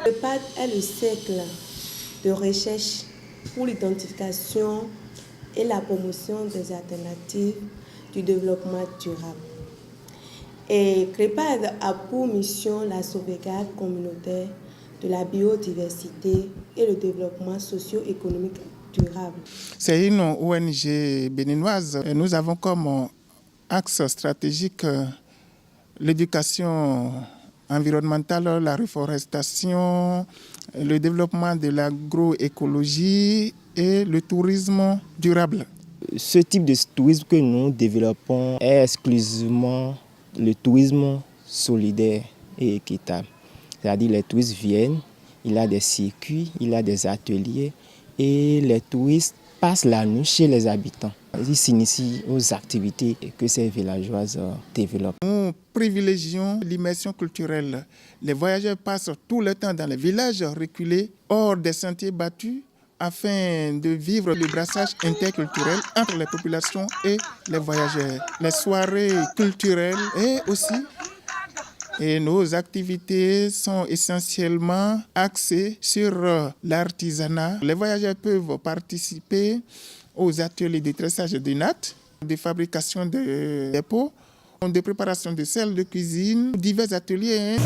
Le PAD est le cercle de recherche pour l'identification et la promotion des alternatives du développement durable. Et CREPAD a pour mission la sauvegarde communautaire de la biodiversité et le développement socio-économique durable. C'est une ONG béninoise. Nous avons comme axe stratégique l'éducation environnementale, la reforestation, le développement de l'agroécologie et le tourisme durable. Ce type de tourisme que nous développons est exclusivement le tourisme solidaire et équitable. C'est-à-dire les touristes viennent, il y a des circuits, il y a des ateliers et les touristes passent la nuit chez les habitants. Ils s'initient aux activités que ces villageoises développent. Nous privilégions l'immersion culturelle. Les voyageurs passent tout le temps dans les villages reculés, hors des sentiers battus, afin de vivre le brassage interculturel entre les populations et les voyageurs. Les soirées culturelles et nos activités sont essentiellement axées sur l'artisanat. Les voyageurs peuvent participer aux ateliers de tressage de nattes, de fabrication de pots, de préparation de sel de cuisine, divers ateliers.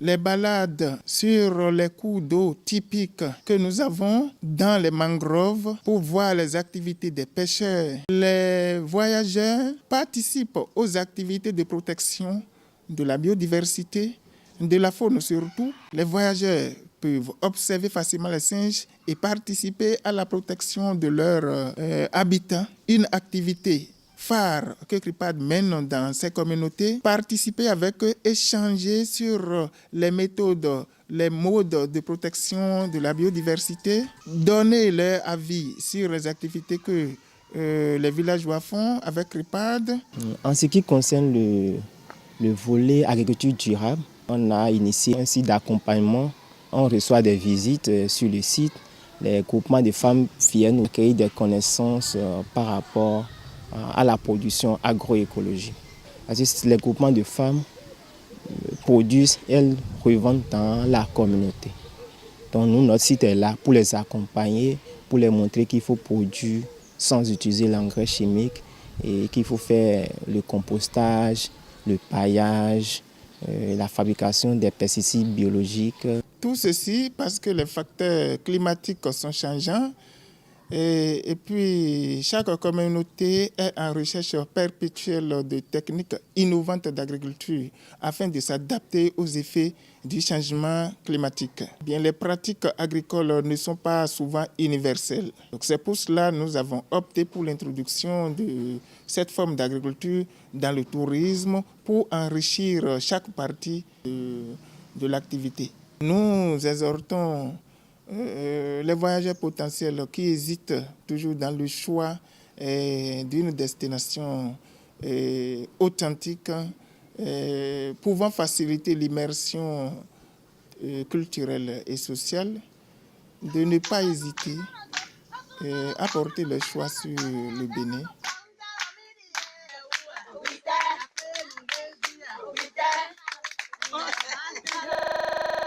Les balades sur les cours d'eau typiques que nous avons dans les mangroves pour voir les activités des pêcheurs. Les voyageurs participent aux activités de protection de la biodiversité, de la faune surtout. Les voyageurs peuvent observer facilement les singes et participer à la protection de leur habitat. Une activité phare que CREPAD mène dans ces communautés, participer avec eux, échanger sur les méthodes, les modes de protection de la biodiversité, donner leur avis sur les activités que les villageois font avec CREPAD. En ce qui concerne le volet agriculture durable, on a initié un site d'accompagnement. On reçoit des visites sur le site. Les groupements de femmes viennent accueillir des connaissances par rapport à la production agroécologique. Les groupements de femmes produisent, elles revendent dans la communauté. Donc nous, notre site est là pour les accompagner, pour les montrer qu'il faut produire sans utiliser l'engrais chimique et qu'il faut faire le compostage, le paillage, la fabrication des pesticides biologiques. Tout ceci parce que les facteurs climatiques sont changeants. Et puis, chaque communauté est en recherche perpétuelle de techniques innovantes d'agriculture afin de s'adapter aux effets du changement climatique. Bien, les pratiques agricoles ne sont pas souvent universelles. Donc, c'est pour cela que nous avons opté pour l'introduction de cette forme d'agriculture dans le tourisme pour enrichir chaque partie de l'activité. Nous exhortons les voyageurs potentiels qui hésitent toujours dans le choix d'une destination authentique, pouvant faciliter l'immersion culturelle et sociale, de ne pas hésiter à porter le choix sur le Bénin.